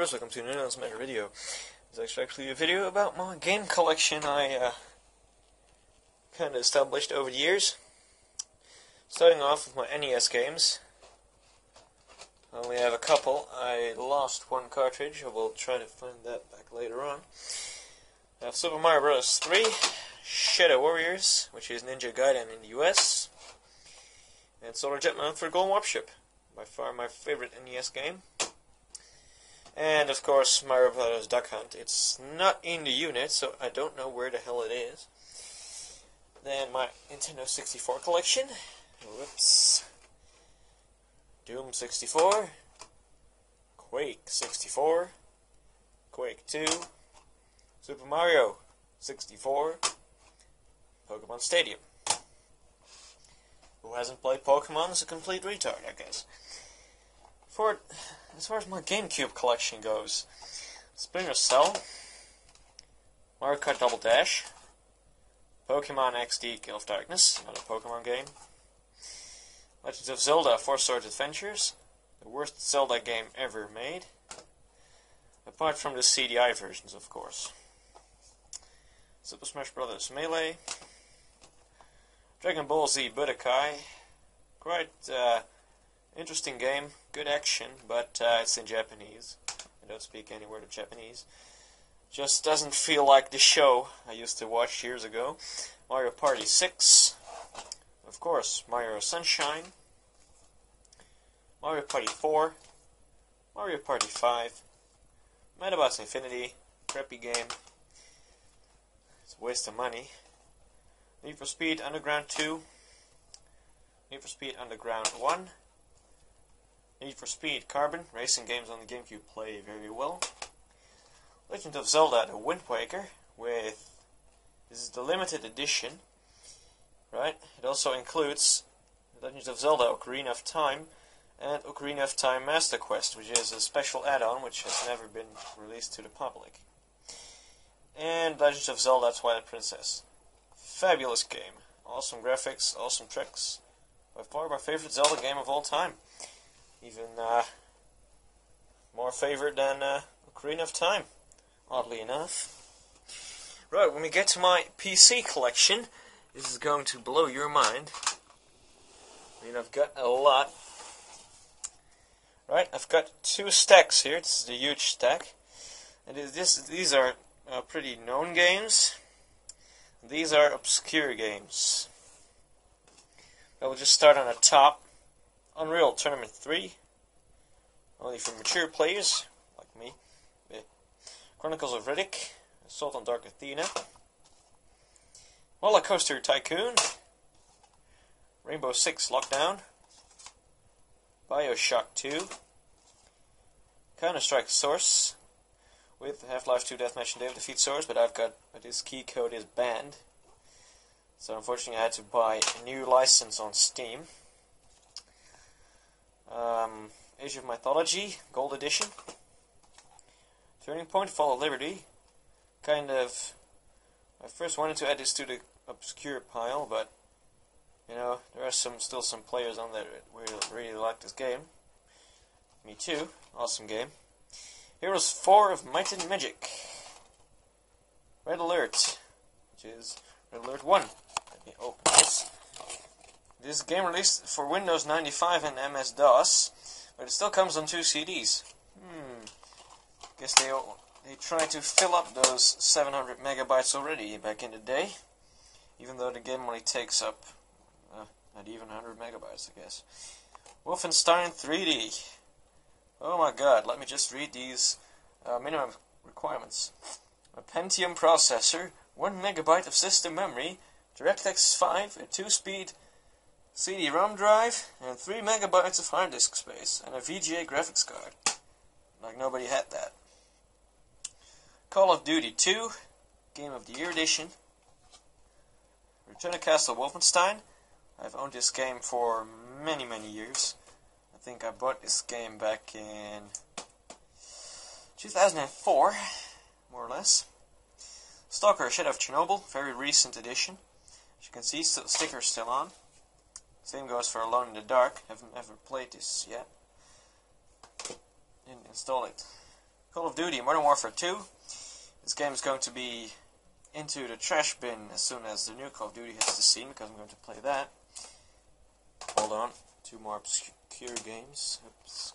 brothers, welcome to an announcement video. It's actually a video about my game collection I kind of established over the years. Starting off with my NES games. I only have a couple. I lost one cartridge. I will try to find that back later on. I have Super Mario Bros. 3, Shadow Warriors, which is Ninja Gaiden in the US, and Solar Jetman for Golden Warp Ship. By far my favorite NES game. And of course Mario Bros. Duck Hunt. It's not in the unit, so I don't know where the hell it is. Then my Nintendo 64 collection. Whoops. Doom 64. Quake 64. Quake 2. Super Mario 64. Pokemon Stadium. Who hasn't played Pokemon is a complete retard, I guess. As far as my GameCube collection goes, Splinter Cell, Mario Kart Double Dash, Pokemon XD Gale of Darkness, another Pokemon game, Legends of Zelda 4 Swords Adventures, the worst Zelda game ever made, apart from the CDI versions, of course, Super Smash Bros. Melee, Dragon Ball Z Budokai, quite interesting game, good action, but it's in Japanese. I don't speak any word of Japanese. Just doesn't feel like the show I used to watch years ago. Mario Party 6, of course, Mario Sunshine, Mario Party 4, Mario Party 5, Medabots Infinity, crappy game. It's a waste of money. Need for Speed Underground 2, Need for Speed Underground 1, Need for Speed Carbon, racing games on the GameCube play very well. Legend of Zelda The Wind Waker, this is the limited edition, right? It also includes Legend of Zelda Ocarina of Time and Ocarina of Time Master Quest, which is a special add-on which has never been released to the public. And Legend of Zelda Twilight Princess. Fabulous game. Awesome graphics, awesome tricks. By far my favorite Zelda game of all time. Even more favorite than Ocarina of Time, oddly enough. Right, when we get to my PC collection, this is going to blow your mind. I mean, I've got a lot. Right, I've got 2 stacks here. This is a huge stack. And these are pretty known games. These are obscure games. I will just start on the top. Unreal Tournament 3, only for mature players, like me. Chronicles of Riddick, Assault on Dark Athena, Roller Coaster Tycoon, Rainbow Six Lockdown, Bioshock 2, Counter-Strike Source, with Half-Life 2 Deathmatch and Day of Defeat Source, but this key code is banned, so unfortunately I had to buy a new license on Steam. Age of Mythology, Gold Edition. Turning Point, Fall of Liberty. I first wanted to add this to the obscure pile, but, there are still some players on there that really like this game. Me too. Awesome game. Heroes 4 of Might and Magic. Red Alert, which is Red Alert 1. Let me open this. This game released for Windows 95 and MS-DOS, but it still comes on 2 CDs. Guess they tried to fill up those 700 megabytes already back in the day, even though the game only takes up not even 100 megabytes, I guess. Wolfenstein 3D. Oh my god, let me just read these minimum requirements. A Pentium processor, 1 megabyte of system memory, DirectX 5, a 2-speed CD-ROM drive, and 3 megabytes of hard disk space, and a VGA graphics card. Like nobody had that. Call of Duty 2, Game of the Year Edition. Return to Castle Wolfenstein. I've owned this game for many, many years. I think I bought this game back in 2004, more or less. Stalker Shadow of Chernobyl, very recent edition. As you can see, sticker's still on. Same goes for Alone in the Dark. Haven't ever played this yet. Didn't install it. Call of Duty Modern Warfare 2. This game is going to be into the trash bin as soon as the new Call of Duty hits the scene, because I'm going to play that. Hold on. 2 more obscure games. Oops.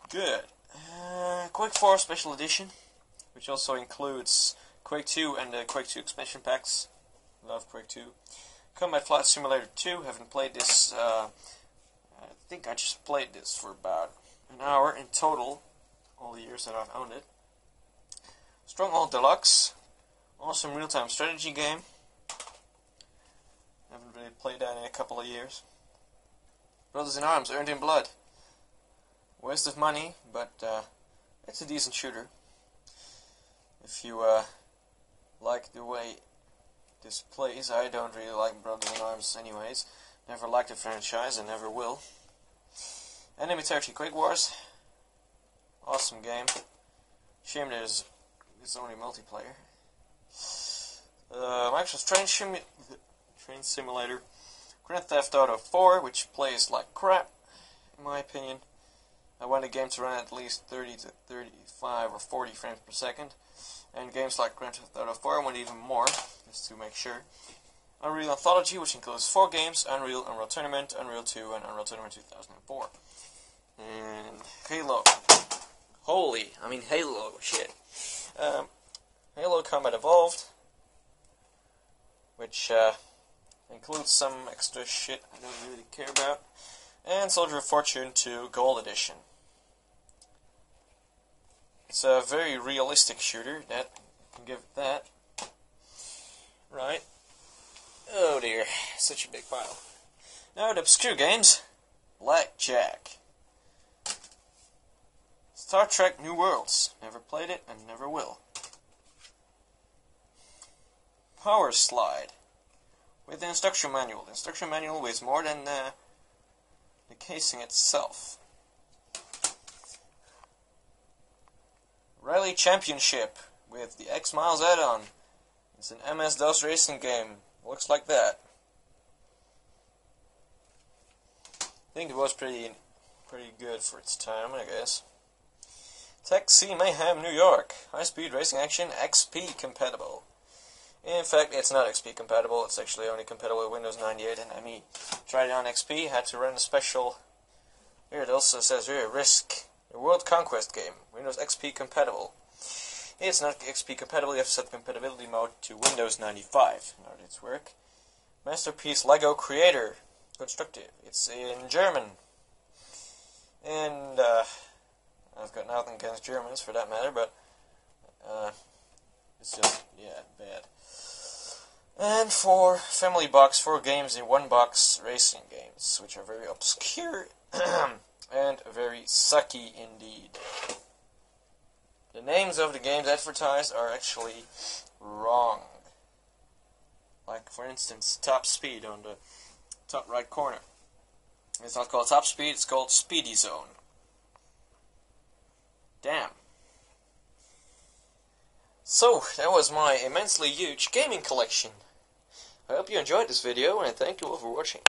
Good. Quake 4 Special Edition, which also includes Quake 2 and the Quake 2 expansion packs. Love Quake 2. Combat Flight Simulator 2. Haven't played this. I think I just played this for about an hour in total, all the years that I've owned it. Stronghold Deluxe. Awesome real-time strategy game. Haven't really played that in a couple of years. Brothers in Arms, Earned in Blood. Waste of money, but it's a decent shooter. If you like the way this plays, I don't really like Brothers in Arms anyways. Never liked the franchise and never will. Enemy Territory Quake Wars. Awesome game. Shame there's only multiplayer. Microsoft Train Simulator. Grand Theft Auto 4, which plays like crap, in my opinion. I want a game to run at least 30 to 35 or 40 frames per second. And games like Grand Theft Auto 4 I want even more, just to make sure. Unreal Anthology, which includes 4 games, Unreal Tournament, Unreal 2, and Unreal Tournament 2004. And Halo. Halo, shit. Halo Combat Evolved, which includes some extra shit I don't really care about. And Soldier of Fortune 2 Gold Edition. It's a very realistic shooter, that I can give it that. Right. Oh dear, such a big pile. Now the obscure games. Blackjack. Star Trek New Worlds. Never played it and never will. Power Slide. With the instruction manual. The instruction manual weighs more than the casing itself. Rally Championship with the X Miles add-on. It's an MS-DOS racing game. Looks like that. I think it was pretty good for its time, I guess. Taxi Mayhem New York. High-speed racing action, XP compatible. In fact, it's not XP compatible. It's actually only compatible with Windows 98 and ME. Tried it on XP, had to run a special... Here it also says here, Risk. The World Conquest game. Windows XP compatible. It's not XP compatible. You have to set the compatibility mode to Windows 95 in order to work. Masterpiece Lego Creator. Constructive. It's in German. And, I've got nothing against Germans for that matter, but, it's just, yeah, bad. And for Family Box, 4 games in 1 box racing games, which are very obscure and very sucky indeed. The names of the games advertised are actually wrong. Like, for instance, Top Speed on the top right corner. It's not called Top Speed, it's called Speedy Zone. Damn. So, that was my immensely huge gaming collection. I hope you enjoyed this video, and thank you all for watching.